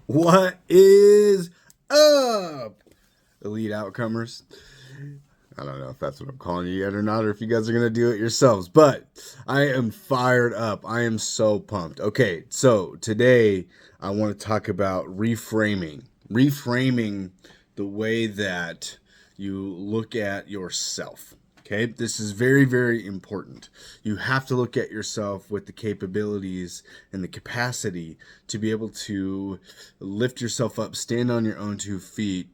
What is up, elite outcomers? I don't know if that's what I'm calling you yet or not, or if you guys are going to do it yourselves, but I am fired up. I am so pumped. Okay, so today I want to talk about reframing. Reframing the way that you look at yourself. Okay, this is very, very important. You have to look at yourself with the capabilities and the capacity to be able to lift yourself up, stand on your own 2 feet,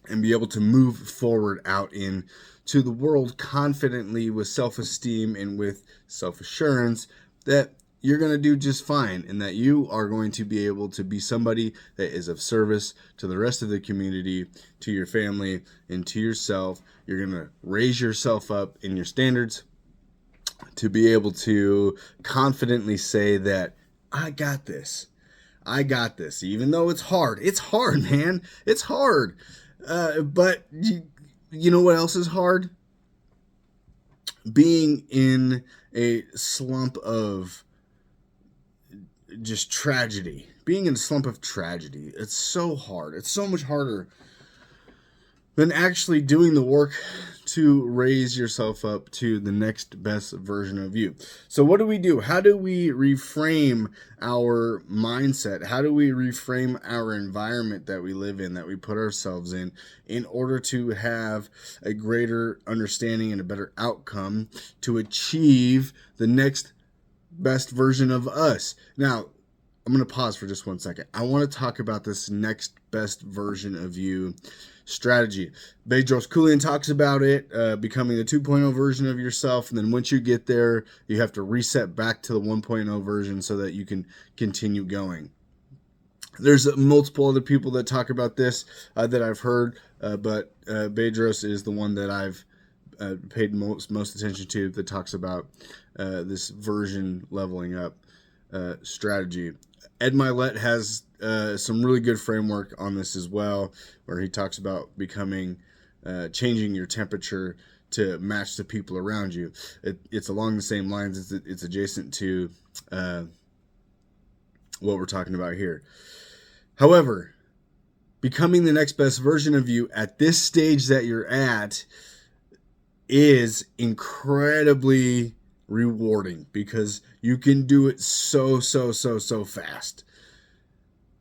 and be able to move forward out into the world confidently with self-esteem and with self-assurance that you're going to do just fine and that you are going to be able to be somebody that is of service to the rest of the community, to your family, and to yourself. You're going to raise yourself up in your standards to be able to confidently say that I got this. I got this. Even though it's hard. It's hard, man. It's hard. But you know what else is hard? Being in a slump of just tragedy. Being in a slump of tragedy. It's so hard. It's so much harder than actually doing the work to raise yourself up to the next best version of you. So what do we do? How do we reframe our mindset? How do we reframe our environment that we live in, that we put ourselves in order to have a greater understanding and a better outcome to achieve the next best version of us? Now, I'm going to pause for just 1 second. I want to talk about this next best version of you strategy. Bedros Keuilian talks about it, becoming the 2.0 version of yourself. And then once you get there, you have to reset back to the 1.0 version so that you can continue going. There's multiple other people that talk about this that I've heard, but Bedros is the one that I've paid most attention to that talks about this version leveling up strategy. Ed Milet has some really good framework on this as well, where he talks about changing your temperature to match the people around you. It's along the same lines. It's adjacent to what we're talking about here. However, becoming the next best version of you at this stage that you're at is incredibly rewarding because you can do it so fast.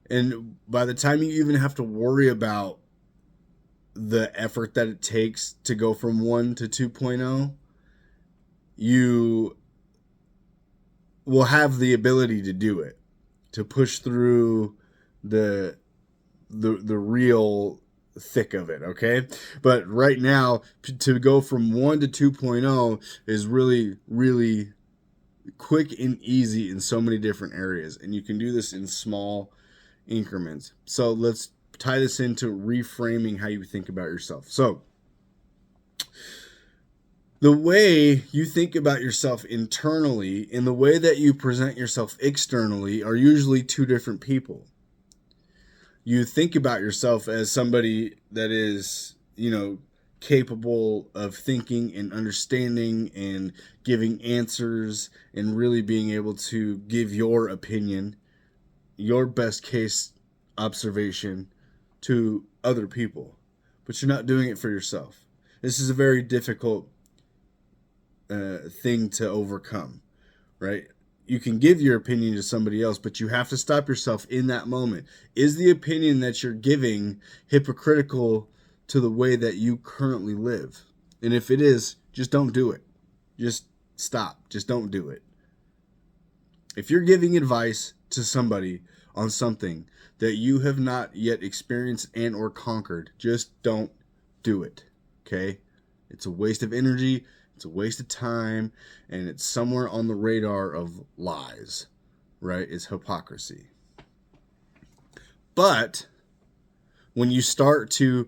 And by the time you even have to worry about the effort that it takes to go from 1 to 2.0, you will have the ability to do it, to push through the real thick of it, okay? But right now, to go from 1 to 2.0 is really, really quick and easy in so many different areas. And you can do this in small increments. So let's tie this into reframing how you think about yourself. So the way you think about yourself internally and the way that you present yourself externally are usually two different people. You think about yourself as somebody that is, capable of thinking and understanding and giving answers and really being able to give your opinion, your best case observation to other people. But you're not doing it for yourself. This is a very difficult thing to overcome, right? You can give your opinion to somebody else, but you have to stop yourself in that moment. Is the opinion that you're giving hypocritical to the way that you currently live? And if it is, just don't do it. Just stop. Just don't do it. If you're giving advice to somebody on something that you have not yet experienced and or conquered, just don't do it. Okay? It's a waste of energy. It's a waste of time, and it's somewhere on the radar of lies, right? It's hypocrisy. But when you start to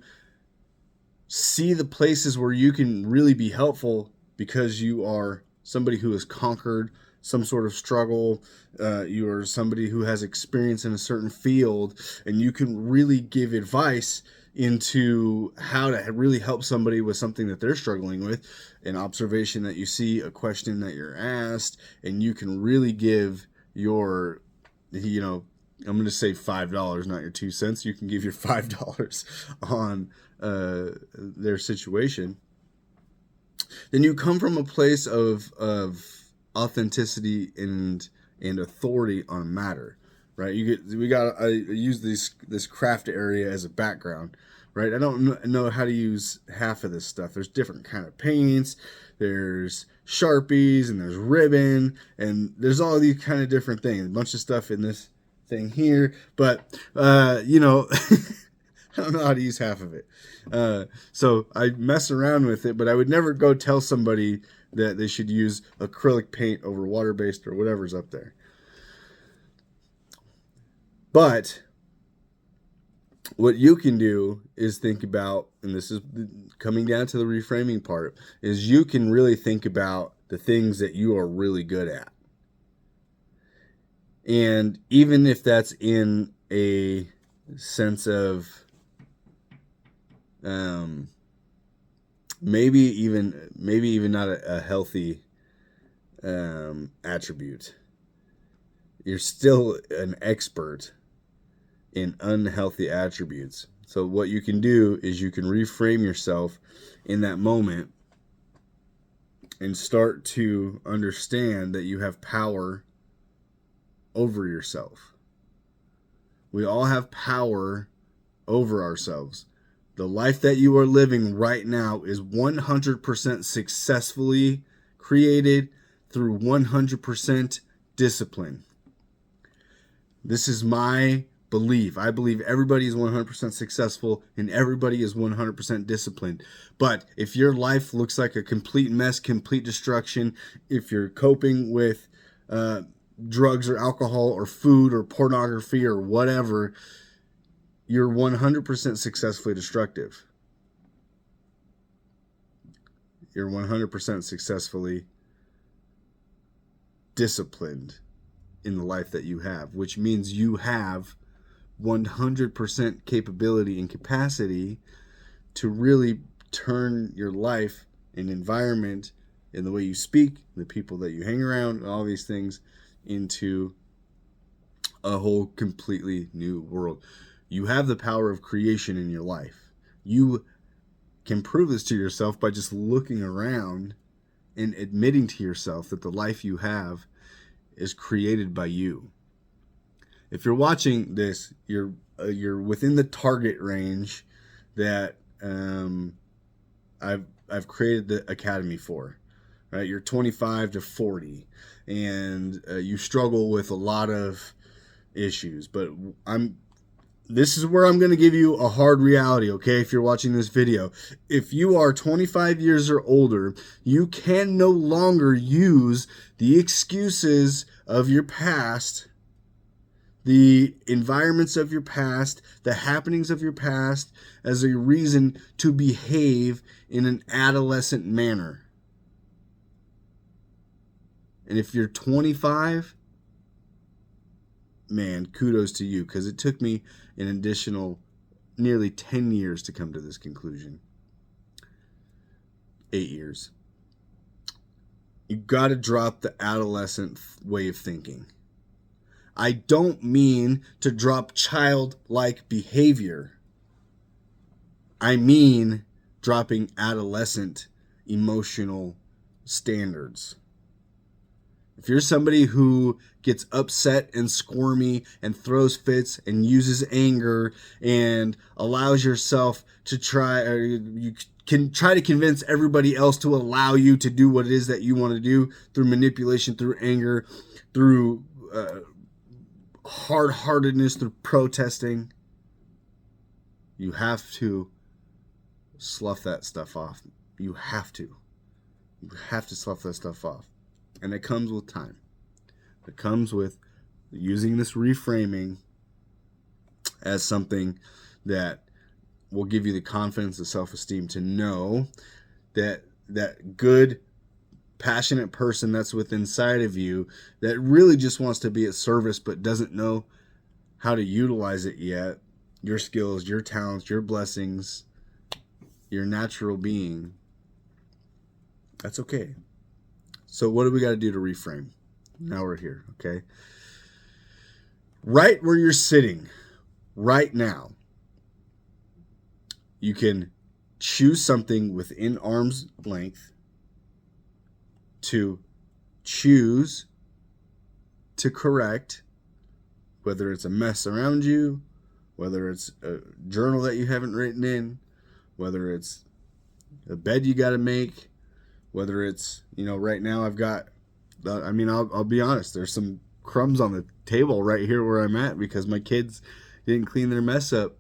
see the places where you can really be helpful because you are somebody who has conquered some sort of struggle, you are somebody who has experience in a certain field, and you can really give advice into how to really help somebody with something that they're struggling with, an observation that you see, a question that you're asked, and you can really give your, I'm going to say $5, not your 2 cents. You can give your $5 on their situation. Then you come from a place of authenticity and authority on a matter, right? I use this craft area as a background, right? I don't know how to use half of this stuff. There's different kind of paints, there's Sharpies, and there's ribbon, and there's all these kind of different things. A bunch of stuff in this thing here, but I don't know how to use half of it. So I mess around with it, but I would never go tell somebody that they should use acrylic paint over water-based or whatever's up there. But what you can do is think about, and this is coming down to the reframing part, is you can really think about the things that you are really good at. And even if that's in a sense of maybe even not a healthy attribute, you're still an expert in unhealthy attributes. So what you can do is you can reframe yourself in that moment and start to understand that you have power over yourself. We all have power over ourselves. The life that you are living right now is 100% successfully created through 100% discipline. This is my belief. I believe everybody is 100% successful and everybody is 100% disciplined. But if your life looks like a complete mess, complete destruction, if you're coping with drugs or alcohol or food or pornography or whatever, you're 100% successfully destructive. You're 100% successfully disciplined in the life that you have, which means you have 100% capability and capacity to really turn your life and environment and the way you speak, the people that you hang around, all these things into a whole completely new world. You have the power of creation in your life. You can prove this to yourself by just looking around and admitting to yourself that the life you have is created by you. If you're watching this, you're within the target range that I've created the academy for. Right, you're 25 to 40, and you struggle with a lot of issues. But this is where I'm going to give you a hard reality, okay, if you're watching this video. If you are 25 years or older, you can no longer use the excuses of your past, the environments of your past, the happenings of your past as a reason to behave in an adolescent manner. And if you're 25, man, kudos to you, because it took me an additional nearly 10 years to come to this conclusion. 8 years. You got to drop the adolescent way of thinking. I don't mean to drop childlike behavior. I mean dropping adolescent emotional standards. If you're somebody who gets upset and squirmy and throws fits and uses anger and allows yourself to try, or you can try to convince everybody else to allow you to do what it is that you want to do through manipulation, through anger, through hard-heartedness, through protesting, you have to slough that stuff off. You have to. You have to slough that stuff off. And it comes with time. It comes with using this reframing as something that will give you the confidence and self-esteem to know that that good, passionate person that's within inside of you that really just wants to be at service but doesn't know how to utilize it yet, your skills, your talents, your blessings, your natural being, that's okay. So what do we got to do to reframe? Now we're here, okay? Right where you're sitting right now, you can choose something within arm's length to choose to correct, whether it's a mess around you, whether it's a journal that you haven't written in, whether it's a bed you got to make, whether it's, right now I've got, I'll be honest, there's some crumbs on the table right here where I'm at because my kids didn't clean their mess up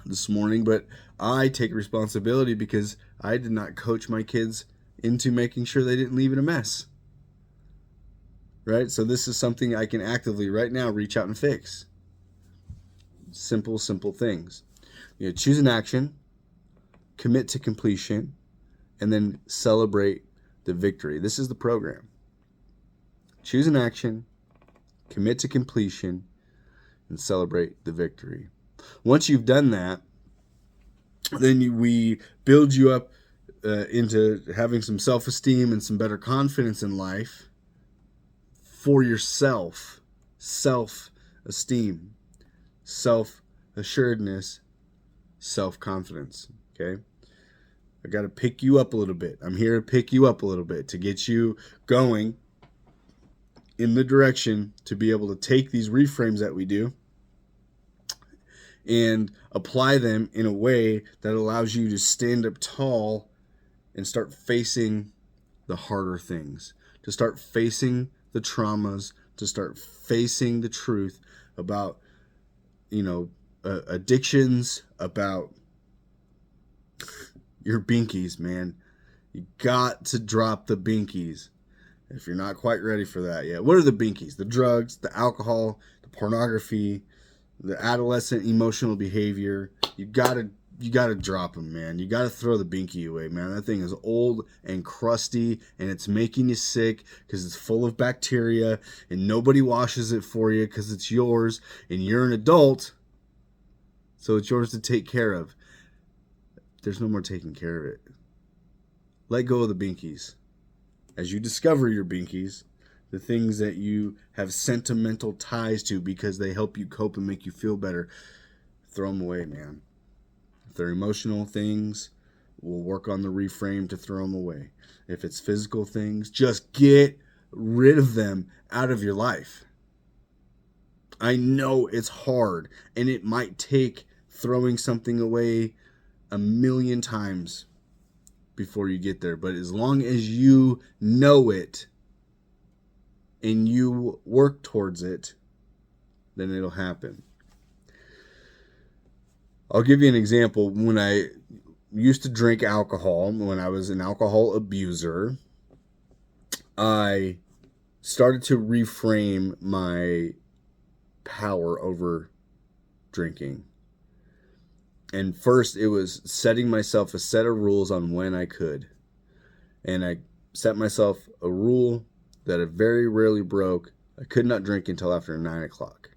this morning, but I take responsibility because I did not coach my kids into making sure they didn't leave in a mess. Right? So this is something I can actively right now reach out and fix. Simple things. Choose an action, commit to completion, and then celebrate the victory. This is the program. Choose an action, commit to completion, and celebrate the victory. Once you've done that, then we build you up into having some self-esteem and some better confidence in life for yourself. Self-esteem, self-assuredness, self-confidence. Okay? I got to pick you up a little bit. I'm here to pick you up a little bit to get you going in the direction to be able to take these reframes that we do and apply them in a way that allows you to stand up tall and start facing the harder things, to start facing the traumas, to start facing the truth about, addictions, about your binkies, man. You got to drop the binkies if you're not quite ready for that yet. What are the binkies? The drugs, the alcohol, the pornography, the adolescent emotional behavior. You gotta drop them, man. You gotta throw the binky away, man. That thing is old and crusty, and it's making you sick because it's full of bacteria, and nobody washes it for you because it's yours, and you're an adult, so it's yours to take care of. There's no more taking care of it. Let go of the binkies. As you discover your binkies, the things that you have sentimental ties to because they help you cope and make you feel better, throw them away, man. If they're emotional things, we'll work on the reframe to throw them away. If it's physical things, just get rid of them out of your life. I know it's hard, and it might take throwing something away 1,000,000 times before you get there. But as long as you know it and you work towards it, then it'll happen. I'll give you an example. When I used to drink alcohol, when I was an alcohol abuser, I started to reframe my power over drinking. And first, it was setting myself a set of rules on when I could. And I set myself a rule that I very rarely broke. I could not drink until after 9 o'clock.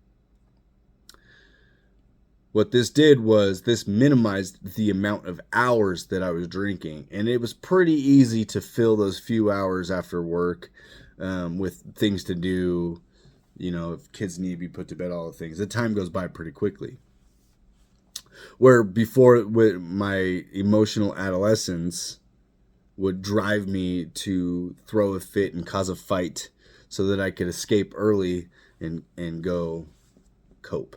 What this did was this minimized the amount of hours that I was drinking. And it was pretty easy to fill those few hours after work with things to do. If kids need to be put to bed, all the things. The time goes by pretty quickly. Where before, with my emotional adolescence would drive me to throw a fit and cause a fight so that I could escape early and go cope.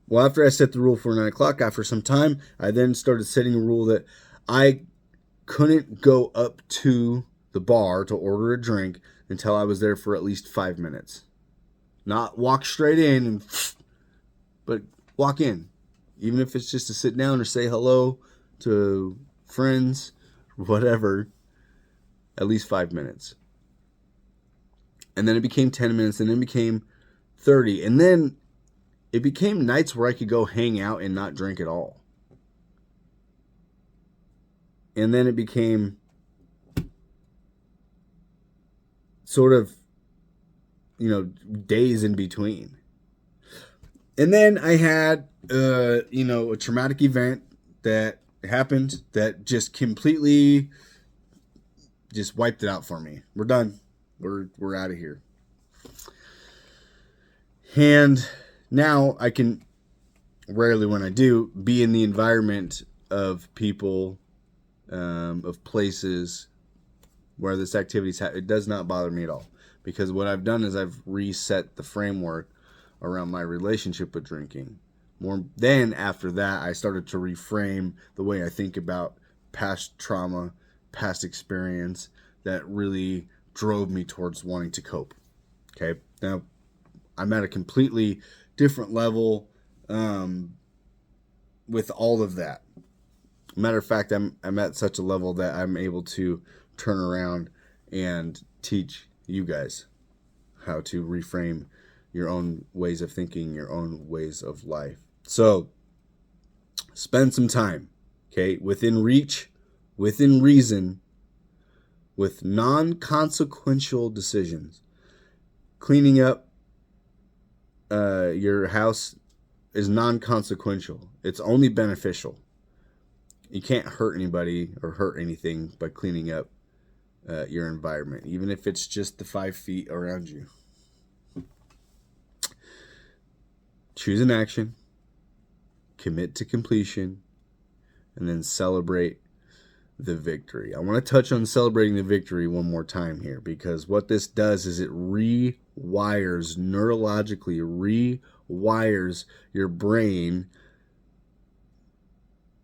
Well, after I set the rule for 9 o'clock, after some time, I then started setting a rule that I couldn't go up to the bar to order a drink until I was there for at least 5 minutes. Not walk straight in, but walk in. Even if it's just to sit down or say hello to friends, whatever, at least 5 minutes. And then it became 10 minutes, and then it became 30. And then it became nights where I could go hang out and not drink at all. And then it became sort of, days in between. And then I had, a traumatic event that happened that just completely just wiped it out for me. We're done. We're out of here. And now I can, rarely when I do, be in the environment of people, of places where this activity it does not bother me at all. Because what I've done is I've reset the framework around my relationship with drinking. More then after that, I started to reframe the way I think about past trauma, past experience that really drove me towards wanting to cope. Okay, now I'm at a completely different level with all of that. Matter of fact, I'm at such a level that I'm able to turn around and teach you guys how to reframe your own ways of thinking, your own ways of life. So spend some time, okay, within reach, within reason, with non-consequential decisions. Cleaning up your house is non-consequential. It's only beneficial. You can't hurt anybody or hurt anything by cleaning up your environment, even if it's just the 5 feet around you. Choose an action, commit to completion, and then celebrate the victory. I want to touch on celebrating the victory one more time here, because what this does is it rewires, neurologically rewires your brain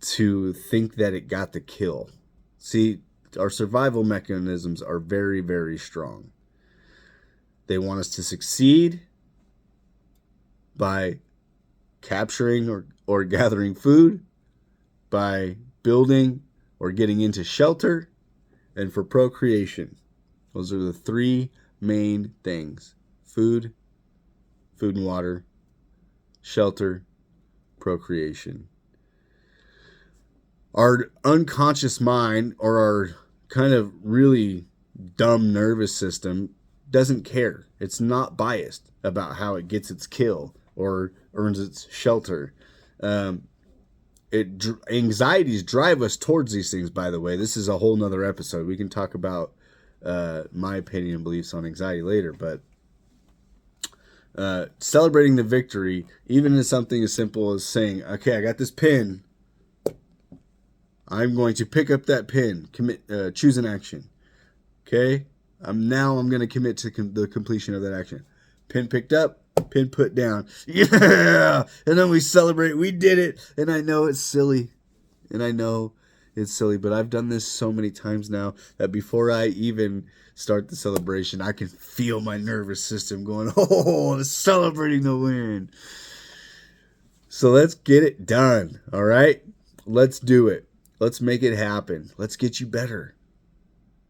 to think that it got the kill. See, our survival mechanisms are very, very strong. They want us to succeed by capturing or gathering food, by building or getting into shelter, and for procreation. Those are the 3 main things: food and water, shelter, procreation. Our unconscious mind, or our kind of really dumb nervous system, doesn't care. It's not biased about how it gets its kill or earns its shelter. Anxieties drive us towards these things, by the way. This is a whole nother episode. We can talk about my opinion and beliefs on anxiety later, but celebrating the victory, even in something as simple as saying, okay, I got this pin. I'm going to pick up that pin, choose an action. Okay? I'm going to commit to the completion of that action. Pin picked up, pin put down. Yeah! And then we celebrate. We did it. And I know it's silly. But I've done this so many times now that before I even start the celebration, I can feel my nervous system going, oh, celebrating the win. So let's get it done. All right? Let's do it. Let's make it happen. Let's get you better.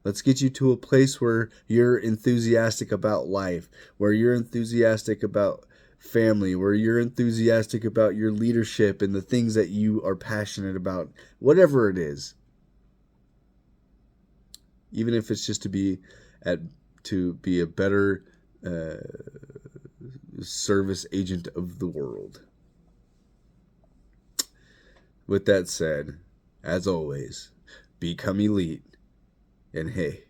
Let's get you to a place where you're enthusiastic about life, where you're enthusiastic about family, where you're enthusiastic about your leadership and the things that you are passionate about, whatever it is. Even if it's just to be a better service agent of the world. With that said, as always, become elite. And hey,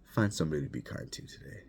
find somebody to be kind to today.